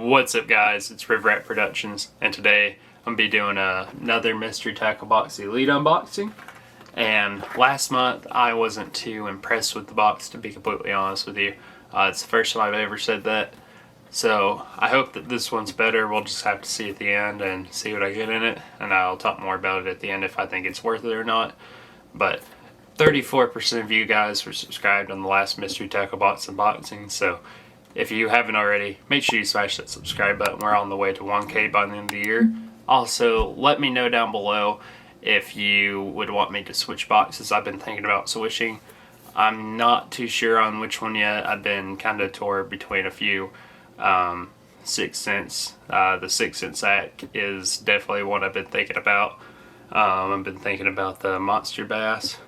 What's up, guys? It's VRod Productions, and today I'm going to be doing another Mystery Tackle Box Elite unboxing. And last month I wasn't too impressed with the box, to be completely honest with you. It's the first time I've ever said that. So I hope that this one's better. We'll just have to see at the end and see what I get in it, and I'll talk more about it at the end if I think it's worth it or not. But 34% of you guys were subscribed on the last Mystery Tackle Box unboxing, so if you haven't already, make sure you smash that subscribe button. We're on the way to 1K by the end of the year. Also, let me know down below if you would want me to switch boxes. I've been thinking about switching. I'm not too sure on which one yet. I've been kind of torn between a few. 6 cents. The 6 cent sack is definitely one I've been thinking about. I've been thinking about the Monster Bass,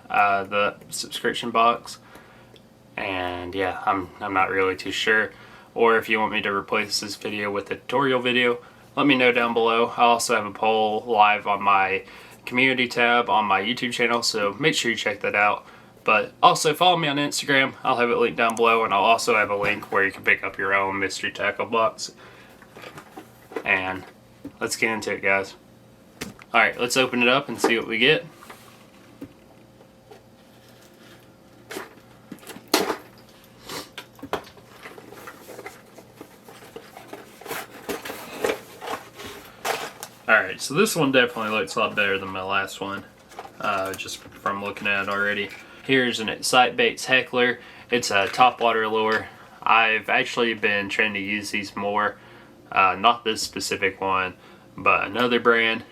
the subscription box. And yeah, I'm not really too sure. Or if you want me to replace this video with a tutorial video, let me know down below. I also have a poll live on my community tab on my YouTube channel, so make sure you check that out. But also follow me on Instagram. I'll have it linked down below, and I'll also have a link where you can pick up your own mystery tackle box. And let's get into it, guys. Alright, let's open it up and see what we get. Alright, so this one definitely looks a lot better than my last one, just from looking at it already. Here's an Excite Baits Heckler. It's a topwater lure. I've actually been trying to use these more, not this specific one, but another brand.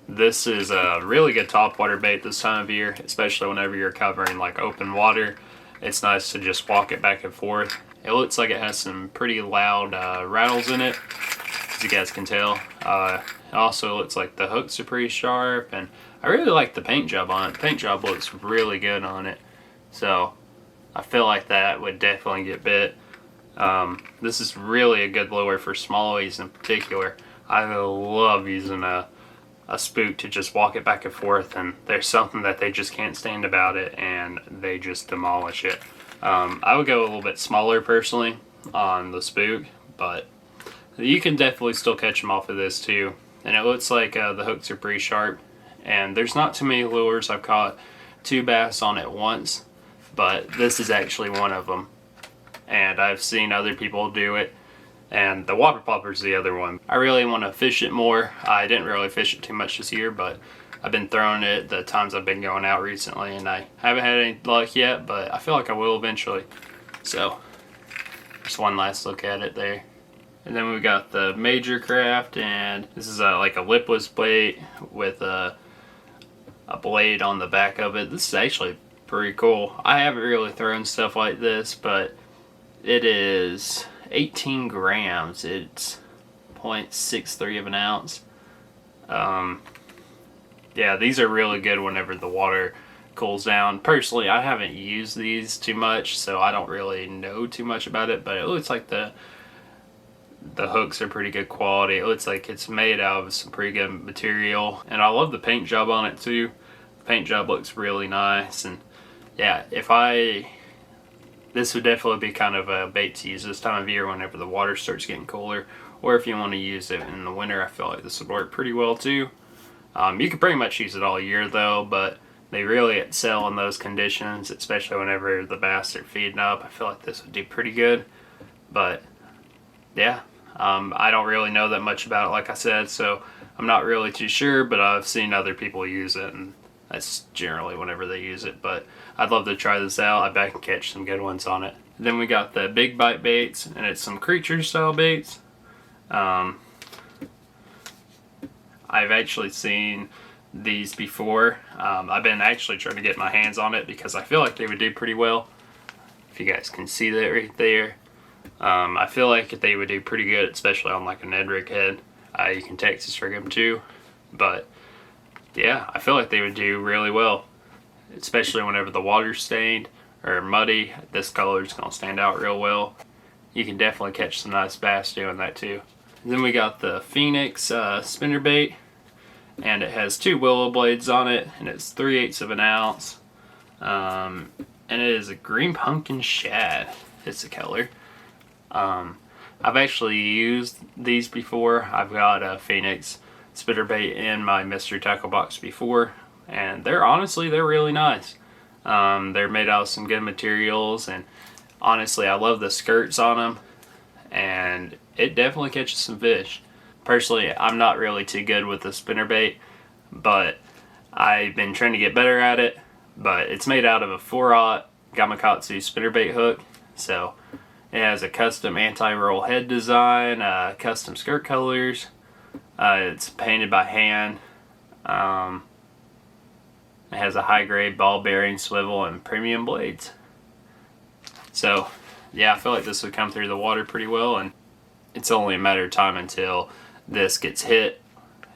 This is a really good topwater bait this time of year, especially whenever you're covering like open water. It's nice to just walk it back and forth. It looks like it has some pretty loud rattles in it, as you guys can tell. It also looks like the hooks are pretty sharp, and I really like the paint job on it. The paint job looks really good on it, so I feel like that would definitely get bit. This is really a good lure for smallies in particular. I love using a spook to just walk it back and forth, and there's something that they just can't stand about it, and they just demolish it. I would go a little bit smaller personally on the spook, but you can definitely still catch them off of this too. And it looks like the hooks are pretty sharp, and there's not too many lures I've caught 2 bass on at once, but this is actually one of them. And I've seen other people do it, and the Whopper Popper's the other one. I really want to fish it more. I didn't really fish it too much this year, but I've been throwing it the times I've been going out recently, and I haven't had any luck yet, but I feel like I will eventually. So just one last look at it there. And then we got the Major Craft, and this is like a lipless bait with a blade on the back of it. This is actually pretty cool. I haven't really thrown stuff like this, but it is 18 grams. It's 0.63 of an ounce. Yeah, these are really good whenever the water cools down. Personally, I haven't used these too much, so I don't really know too much about it, but it looks like the hooks are pretty good quality. It looks like it's made out of some pretty good material, and I love the paint job on it too. The paint job looks really nice, and yeah, this would definitely be kind of a bait to use this time of year whenever the water starts getting cooler, or if you want to use it in the winter. I feel like this would work pretty well too. You can pretty much use it all year though, but they really excel in those conditions, especially whenever the bass are feeding up. I feel like this would do pretty good, but yeah, I don't really know that much about it, like I said, so I'm not really too sure, but I've seen other people use it, and that's generally whenever they use it. But I'd love to try this out. I bet I can catch some good ones on it. Then we got the Big Bite baits, and it's some creature style baits. I've actually seen these before. I've been actually trying to get my hands on it because I feel like they would do pretty well. If you guys can see that right there. I feel like they would do pretty good, especially on like a Ned rig head. You can Texas rig them too, but yeah, I feel like they would do really well, especially whenever the water's stained or muddy. This color is going to stand out real well. You can definitely catch some nice bass doing that too. And then we got the Phoenix Spinnerbait, and it has 2 willow blades on it, and it's 3/8 of an ounce. And it is a green pumpkin shad. It's the color. I've actually used these before. I've got a Phoenix spinnerbait in my mystery tackle box before, and they're really nice. They're made out of some good materials, and honestly, I love the skirts on them, and it definitely catches some fish. Personally, I'm not really too good with the spinnerbait, but I've been trying to get better at it. But it's made out of a VRod Kamikaze spinnerbait hook, so it has a custom anti-roll head design, custom skirt colors. It's painted by hand. It has a high-grade ball bearing, swivel, and premium blades. So, yeah, I feel like this would come through the water pretty well, and it's only a matter of time until this gets hit.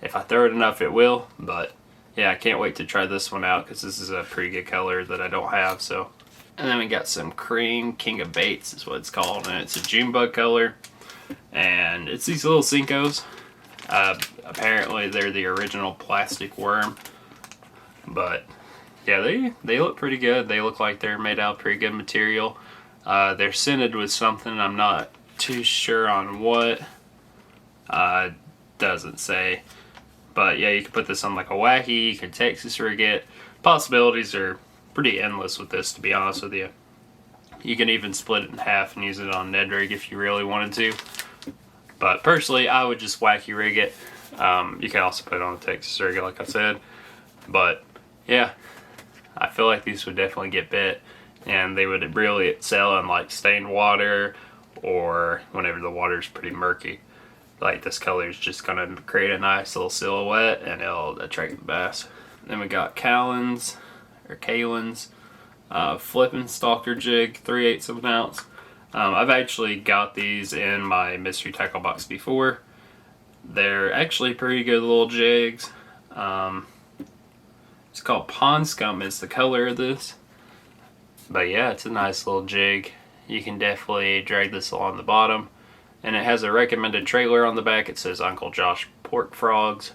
If I throw it enough, it will, but yeah, I can't wait to try this one out because this is a pretty good color that I don't have. So, and then we got some cream king of baits is what it's called, and it's a June bug color, and it's these little Cincos. Apparently they're the original plastic worm, but yeah, they look pretty good. They look like they're made out of pretty good material. They're scented with something, I'm not too sure on what. Doesn't say. But yeah, you can put this on like a wacky, you can Texas rig it. Possibilities are pretty endless with this, to be honest with you. You can even split it in half and use it on Ned rig if you really wanted to. But personally, I would just wacky rig it. You can also put it on a Texas rig, like I said. But yeah, I feel like these would definitely get bit, and they would really excel in like stained water or whenever the water's pretty murky. Like this color is just gonna create a nice little silhouette and it'll attract the bass. Then we got Kalins, flipping Stalker jig, 3/8 of an ounce. I've actually got these in my mystery tackle box before. They're actually pretty good little jigs. It's called Pond Scum is the color of this. But yeah, it's a nice little jig. You can definitely drag this along the bottom. And it has a recommended trailer on the back. It says Uncle Josh Pork Frogs.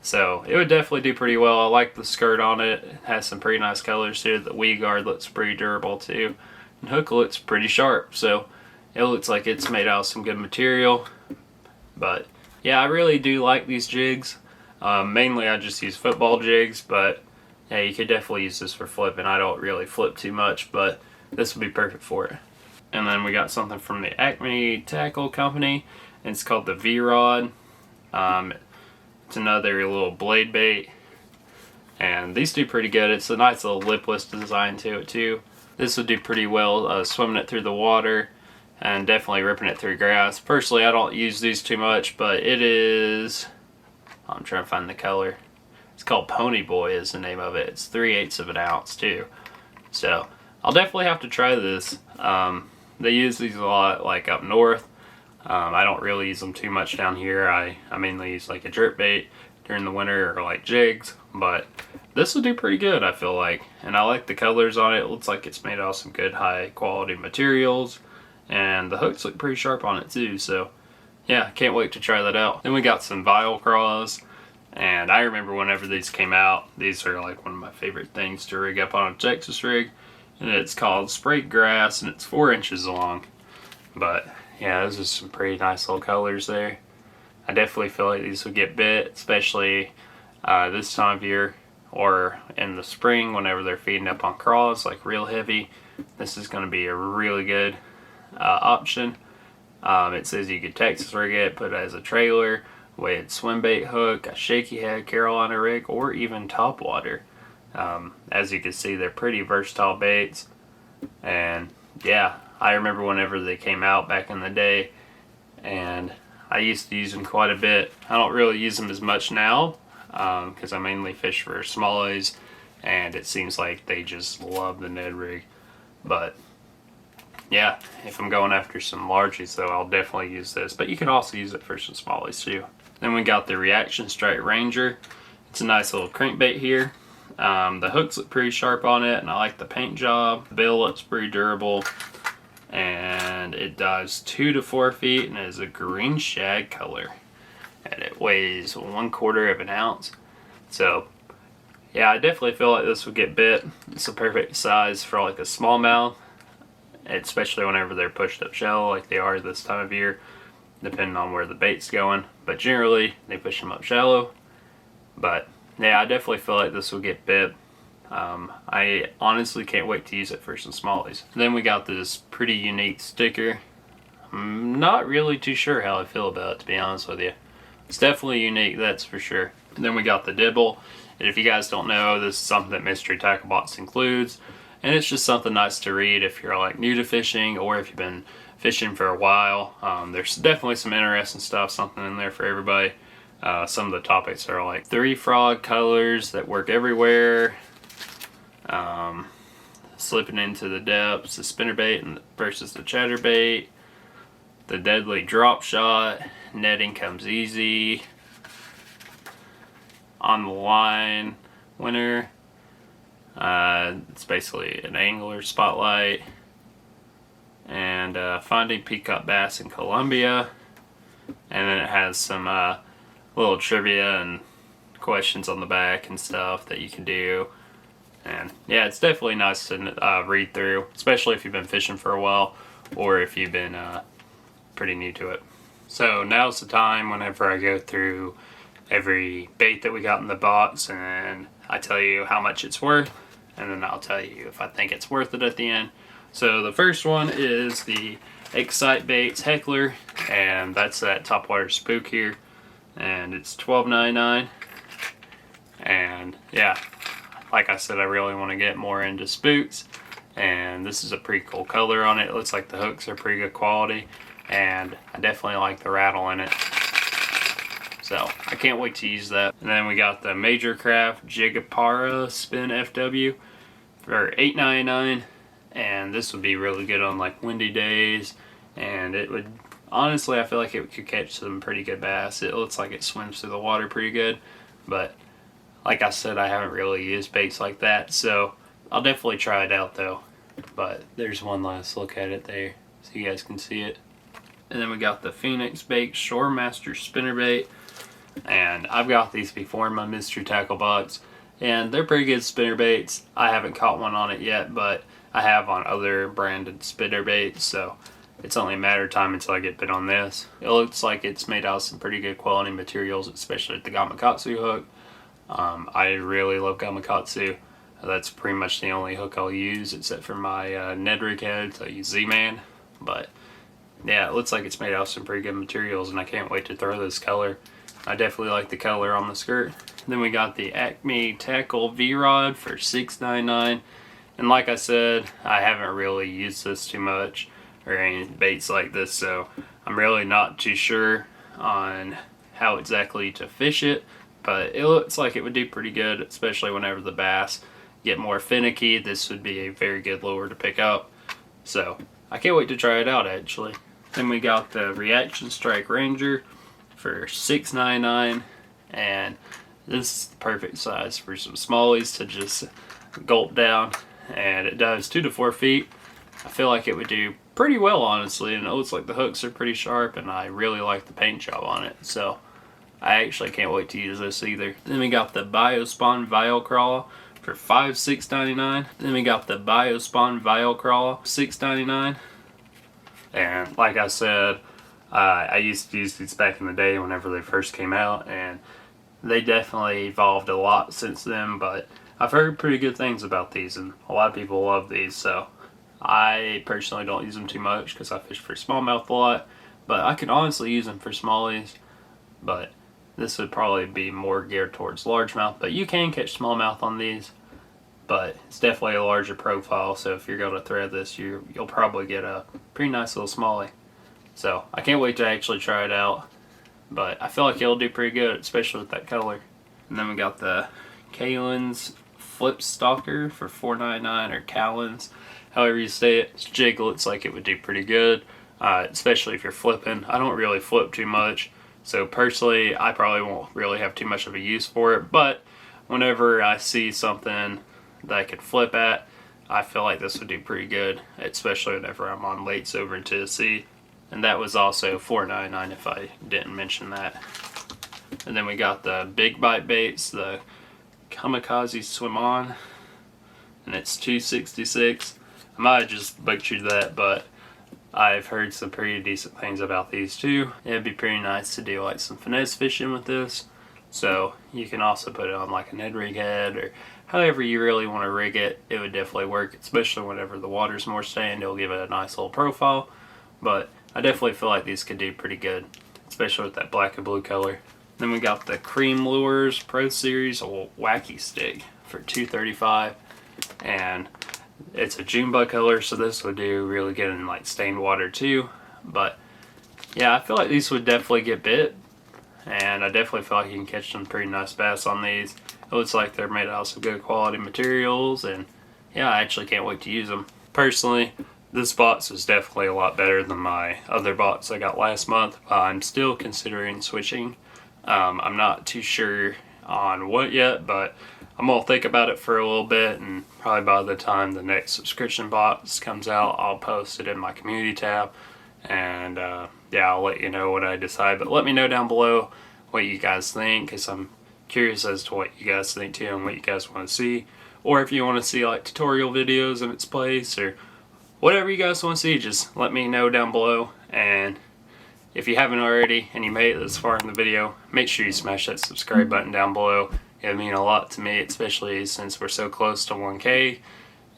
So it would definitely do pretty well. I like the skirt on it. It has some pretty nice colors here. The weed guard looks pretty durable too. And hook looks pretty sharp. So it looks like it's made out of some good material. But yeah, I really do like these jigs. Mainly I just use football jigs, but yeah, you could definitely use this for flipping. I don't really flip too much, but this would be perfect for it. And then we got something from the Acme tackle company, and it's called the VRod. It's another little blade bait, and these do pretty good. It's a nice little lipless design to it too. This would do pretty well swimming it through the water and definitely ripping it through grass. Personally, I don't use these too much, but it is, I'm trying to find the color. It's called Pony Boy is the name of it. It's 3/8 of an ounce too. So I'll definitely have to try this. They use these a lot like up north. I don't really use them too much down here. I mainly use like a jerk bait during the winter or like jigs, but this will do pretty good, I feel like. And I like the colors on it. It looks like it's made out of some good high quality materials, and the hooks look pretty sharp on it too. So yeah, can't wait to try that out. Then we got some vial craws, and I remember whenever these came out, these are like one of my favorite things to rig up on a Texas rig. And it's called Sprite Grass, and it's 4 inches long. But yeah, those are some pretty nice little colors there. I definitely feel like these would get bit, especially this time of year or in the spring whenever they're feeding up on craws like real heavy. This is going to be a really good option. It says you could Texas rig it, put it as a trailer, weighted swim bait hook, a shaky head Carolina rig, or even topwater. As you can see, they're pretty versatile baits, and yeah, I remember whenever they came out back in the day, and I used to use them quite a bit. I don't really use them as much now because I mainly fish for smallies, and it seems like they just love the Ned rig. But yeah, if I'm going after some largies though, I'll definitely use this, but you can also use it for some smallies too. Then we got the Reaction Strike Ranger. It's a nice little crankbait here. The hooks look pretty sharp on it, and I like the paint job. The bill looks pretty durable, and it dives 2 to 4 feet and is a green shag color, and it weighs 1/4 of an ounce. So yeah, I definitely feel like this would get bit. It's a perfect size for like a smallmouth, especially whenever they're pushed up shallow like they are this time of year, depending on where the bait's going. But generally, they push them up shallow. But yeah, I definitely feel like this will get bit. I honestly can't wait to use it for some smallies. Then we got this pretty unique sticker. I'm not really too sure how I feel about it, to be honest with you. It's definitely unique, that's for sure. And then we got the dibble. And if you guys don't know, this is something that Mystery Tackle Box includes. And it's just something nice to read if you're like new to fishing or if you've been fishing for a while. There's definitely some interesting stuff, something in there for everybody. Some of the topics are like 3 frog colors that work everywhere, slipping into the depths, the spinnerbait versus the chatterbait, the deadly drop shot, netting comes easy, on the line winner. It's basically an angler spotlight, and finding peacock bass in Colombia. And then it has some little trivia and questions on the back and stuff that you can do. And yeah, it's definitely nice to read through, especially if you've been fishing for a while or if you've been pretty new to it. So now's the time whenever I go through every bait that we got in the box and I tell you how much it's worth, and then I'll tell you if I think it's worth it at the end. So the first one is the Excite Baits Heckler, and that's that topwater spook here, and it's $12.99. And yeah, like I said, I really want to get more into spooks, and this is a pretty cool color on it. It looks like the hooks are pretty good quality, and I definitely like the rattle in it. So I can't wait to use that. And then we got the Major Craft Jigapara Spin FW for $8.99, and this would be really good on like windy days, and it would, honestly, I feel like it could catch some pretty good bass. It looks like it swims through the water pretty good, but like I said, I haven't really used baits like that, so I'll definitely try it out though. But there's one last look at it there so you guys can see it. And then we got the Phoenix Bait Shoremaster Spinnerbait, and I've got these before in my Mystery Tackle Box, and they're pretty good spinnerbaits. I haven't caught one on it yet, but I have on other branded spinnerbaits, so it's only a matter of time until I get bit on this. It looks like it's made out of some pretty good quality materials, especially the Kamikaze hook. I really love Kamikaze. That's pretty much the only hook I'll use, except for my Ned rig heads. I use Z-Man, but yeah, it looks like it's made out of some pretty good materials, and I can't wait to throw this color. I definitely like the color on the skirt. Then we got the Acme Tackle VRod for $6.99, and like I said, I haven't really used this too much or any baits like this, so I'm really not too sure on how exactly to fish it, but it looks like it would do pretty good, especially whenever the bass get more finicky. This would be a very good lure to pick up, so I can't wait to try it out actually. Then we got the Reaction Strike Ranger for $6.99, and this is the perfect size for some smallies to just gulp down, and it does 2 to 4 feet. I feel like it would do pretty well, honestly, and it looks like the hooks are pretty sharp, and I really like the paint job on it, so I actually can't wait to use this either. Then we got the Biospawn Vial Crawler for $6.99. Then we got the Biospawn Vial Crawler, $6.99. And like I said, I used to use these back in the day whenever they first came out, and they definitely evolved a lot since then, but I've heard pretty good things about these, and a lot of people love these, so I personally don't use them too much because I fish for smallmouth a lot, but I could honestly use them for smallies, but this would probably be more geared towards largemouth, but you can catch smallmouth on these, but it's definitely a larger profile, so if you're going to thread this, you'll probably get a pretty nice little smallie. So I can't wait to actually try it out, but I feel like it'll do pretty good, especially with that color. And then we got the Kalins Flip Stalker for $4.99, or Cowens, however you say it. This jig looks like it would do pretty good, especially if you're flipping. I don't really flip too much, so personally I probably won't really have too much of a use for it, but whenever I see something that I could flip at, I feel like this would do pretty good, especially whenever I'm on lakes over in Tennessee. And that was also $4.99 if I didn't mention that. And then we got the big bite baits, the Kamikaze Swim On, and it's $2.66. I might have just butchered that, but I've heard some pretty decent things about these too. It'd be pretty nice to do like some finesse fishing with this. So you can also put it on like a Ned rig head, or however you really want to rig it. It would definitely work, especially whenever the water's more stained. It'll give it a nice little profile. But I definitely feel like these could do pretty good, especially with that black and blue color. Then we got the Cream Lures Pro Series Wacky Stick for $2.35, and it's a June bug color, so this would do really good in like stained water too. But yeah, I feel like these would definitely get bit, and I definitely feel like you can catch some pretty nice bass on these. It looks like they're made out of some good quality materials, and yeah, I actually can't wait to use them. Personally, this box is definitely a lot better than my other box I got last month. I'm still considering switching. I'm not too sure on what yet, but I'm gonna think about it for a little bit, and probably by the time the next subscription box comes out, I'll post it in my community tab, and yeah, I'll let you know what I decide. But let me know down below what you guys think, because I'm curious as to what you guys think too, and what you guys want to see, or if you want to see like tutorial videos in its place, or whatever you guys want to see, just let me know down below. And if you haven't already and you made it this far in the video, make sure you smash that subscribe button down below. It would mean a lot to me, especially since we're so close to 1K.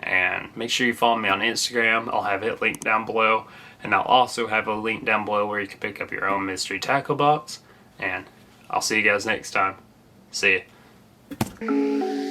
And make sure you follow me on Instagram. I'll have it linked down below. And I'll also have a link down below where you can pick up your own mystery tackle box. And I'll see you guys next time. See ya.